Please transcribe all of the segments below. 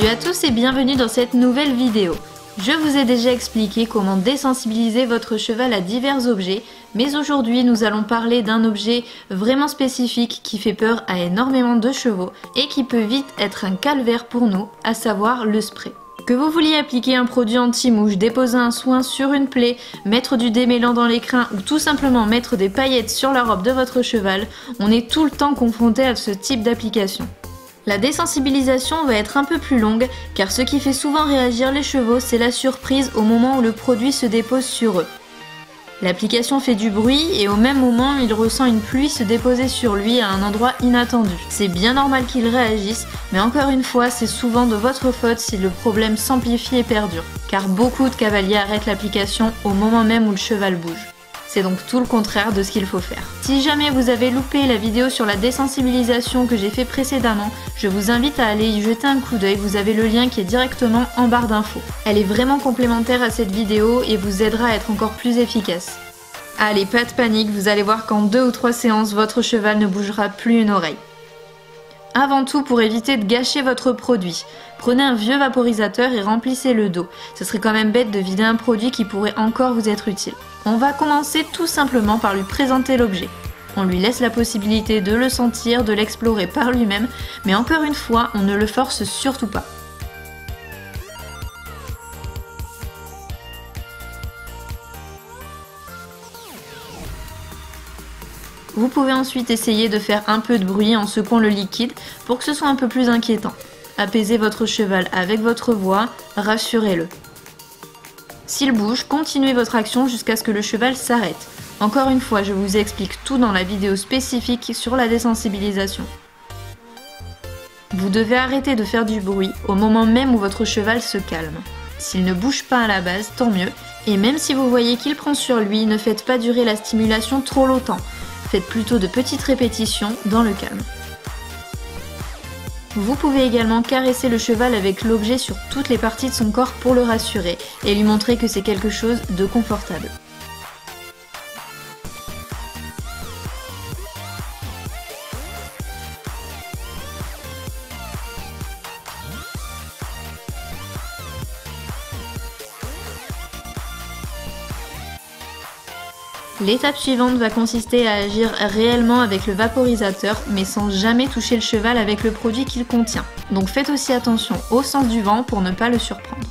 Salut à tous et bienvenue dans cette nouvelle vidéo. Je vous ai déjà expliqué comment désensibiliser votre cheval à divers objets, mais aujourd'hui nous allons parler d'un objet vraiment spécifique qui fait peur à énormément de chevaux et qui peut vite être un calvaire pour nous, à savoir le spray. Que vous vouliez appliquer un produit anti-mouche, déposer un soin sur une plaie, mettre du démêlant dans les crins ou tout simplement mettre des paillettes sur la robe de votre cheval, on est tout le temps confronté à ce type d'application. La désensibilisation va être un peu plus longue car ce qui fait souvent réagir les chevaux, c'est la surprise au moment où le produit se dépose sur eux. L'application fait du bruit et au même moment, il ressent une pluie se déposer sur lui à un endroit inattendu. C'est bien normal qu'il réagisse, mais encore une fois, c'est souvent de votre faute si le problème s'amplifie et perdure, car beaucoup de cavaliers arrêtent l'application au moment même où le cheval bouge. C'est donc tout le contraire de ce qu'il faut faire. Si jamais vous avez loupé la vidéo sur la désensibilisation que j'ai fait précédemment, je vous invite à aller y jeter un coup d'œil, vous avez le lien qui est directement en barre d'infos. Elle est vraiment complémentaire à cette vidéo et vous aidera à être encore plus efficace. Allez, pas de panique, vous allez voir qu'en 2 ou 3 séances, votre cheval ne bougera plus une oreille. Avant tout, pour éviter de gâcher votre produit, prenez un vieux vaporisateur et remplissez le dos. Ce serait quand même bête de vider un produit qui pourrait encore vous être utile. On va commencer tout simplement par lui présenter l'objet. On lui laisse la possibilité de le sentir, de l'explorer par lui-même, mais encore une fois, on ne le force surtout pas. Vous pouvez ensuite essayer de faire un peu de bruit en secouant le liquide pour que ce soit un peu plus inquiétant. Apaisez votre cheval avec votre voix, rassurez-le. S'il bouge, continuez votre action jusqu'à ce que le cheval s'arrête. Encore une fois, je vous explique tout dans la vidéo spécifique sur la désensibilisation. Vous devez arrêter de faire du bruit au moment même où votre cheval se calme. S'il ne bouge pas à la base, tant mieux, et même si vous voyez qu'il prend sur lui, ne faites pas durer la stimulation trop longtemps. Faites plutôt de petites répétitions dans le calme. Vous pouvez également caresser le cheval avec l'objet sur toutes les parties de son corps pour le rassurer et lui montrer que c'est quelque chose de confortable. L'étape suivante va consister à agir réellement avec le vaporisateur mais sans jamais toucher le cheval avec le produit qu'il contient. Donc faites aussi attention au sens du vent pour ne pas le surprendre.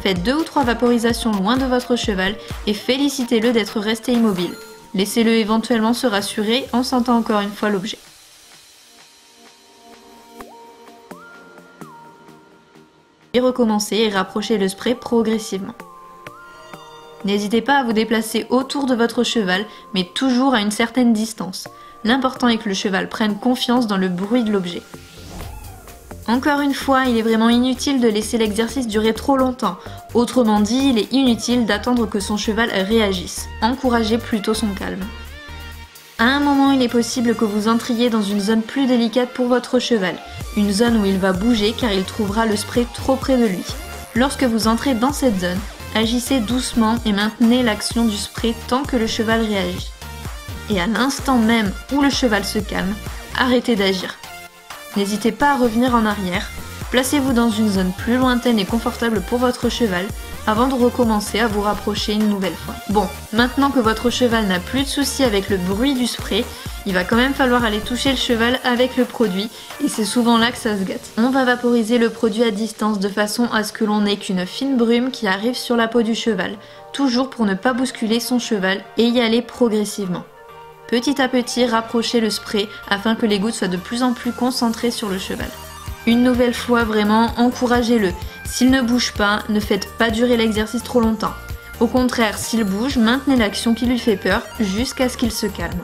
Faites 2 ou 3 vaporisations loin de votre cheval et félicitez-le d'être resté immobile. Laissez-le éventuellement se rassurer en sentant encore une fois l'objet. Et recommencez et rapprochez le spray progressivement. N'hésitez pas à vous déplacer autour de votre cheval, mais toujours à une certaine distance. L'important est que le cheval prenne confiance dans le bruit de l'objet. Encore une fois, il est vraiment inutile de laisser l'exercice durer trop longtemps. Autrement dit, il est inutile d'attendre que son cheval réagisse. Encouragez plutôt son calme. À un moment, il est possible que vous entriez dans une zone plus délicate pour votre cheval. Une zone où il va bouger car il trouvera le spray trop près de lui. Lorsque vous entrez dans cette zone, agissez doucement et maintenez l'action du spray tant que le cheval réagit. Et à l'instant même où le cheval se calme, arrêtez d'agir. N'hésitez pas à revenir en arrière, placez-vous dans une zone plus lointaine et confortable pour votre cheval avant de recommencer à vous rapprocher une nouvelle fois. Bon, maintenant que votre cheval n'a plus de soucis avec le bruit du spray, il va quand même falloir aller toucher le cheval avec le produit et c'est souvent là que ça se gâte. On va vaporiser le produit à distance de façon à ce que l'on n'ait qu'une fine brume qui arrive sur la peau du cheval, toujours pour ne pas bousculer son cheval et y aller progressivement. Petit à petit, rapprochez le spray afin que les gouttes soient de plus en plus concentrées sur le cheval. Une nouvelle fois, vraiment, encouragez-le. S'il ne bouge pas, ne faites pas durer l'exercice trop longtemps. Au contraire, s'il bouge, maintenez l'action qui lui fait peur jusqu'à ce qu'il se calme.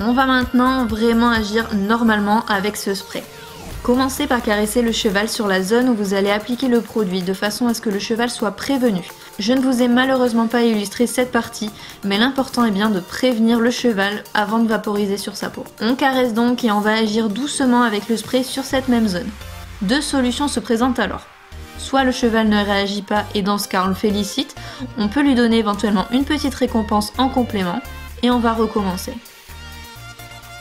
On va maintenant vraiment agir normalement avec ce spray. Commencez par caresser le cheval sur la zone où vous allez appliquer le produit de façon à ce que le cheval soit prévenu. Je ne vous ai malheureusement pas illustré cette partie, mais l'important est bien de prévenir le cheval avant de vaporiser sur sa peau. On caresse donc et on va agir doucement avec le spray sur cette même zone. 2 solutions se présentent alors. Soit le cheval ne réagit pas et dans ce cas on le félicite, on peut lui donner éventuellement une petite récompense en complément et on va recommencer.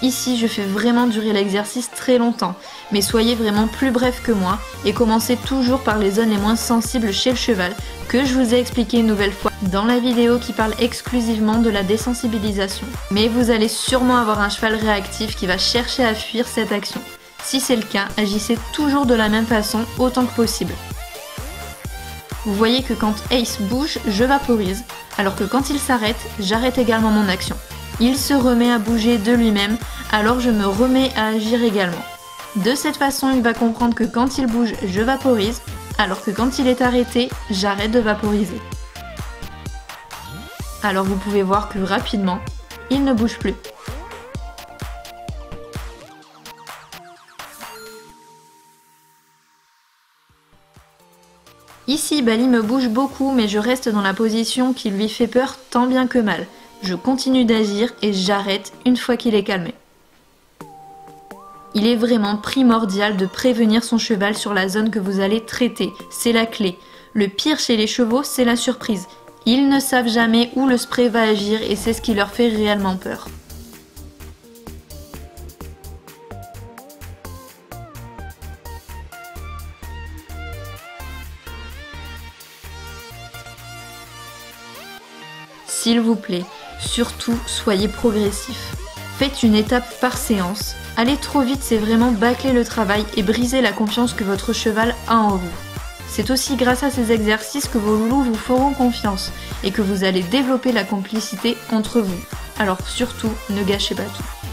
Ici, je fais vraiment durer l'exercice très longtemps, mais soyez vraiment plus bref que moi et commencez toujours par les zones les moins sensibles chez le cheval, que je vous ai expliqué une nouvelle fois dans la vidéo qui parle exclusivement de la désensibilisation. Mais vous allez sûrement avoir un cheval réactif qui va chercher à fuir cette action. Si c'est le cas, agissez toujours de la même façon autant que possible. Vous voyez que quand Ace bouge, je vaporise, alors que quand il s'arrête, j'arrête également mon action. Il se remet à bouger de lui-même, alors je me remets à agir également. De cette façon, il va comprendre que quand il bouge, je vaporise, alors que quand il est arrêté, j'arrête de vaporiser. Alors vous pouvez voir que rapidement, il ne bouge plus. Ici, Bali me bouge beaucoup, mais je reste dans la position qui lui fait peur tant bien que mal. Je continue d'agir et j'arrête une fois qu'il est calmé. Il est vraiment primordial de prévenir son cheval sur la zone que vous allez traiter, c'est la clé. Le pire chez les chevaux, c'est la surprise. Ils ne savent jamais où le spray va agir et c'est ce qui leur fait réellement peur. S'il vous plaît, surtout soyez progressif. Faites une étape par séance. Aller trop vite, c'est vraiment bâcler le travail et briser la confiance que votre cheval a en vous. C'est aussi grâce à ces exercices que vos loulous vous feront confiance et que vous allez développer la complicité entre vous. Alors surtout, ne gâchez pas tout.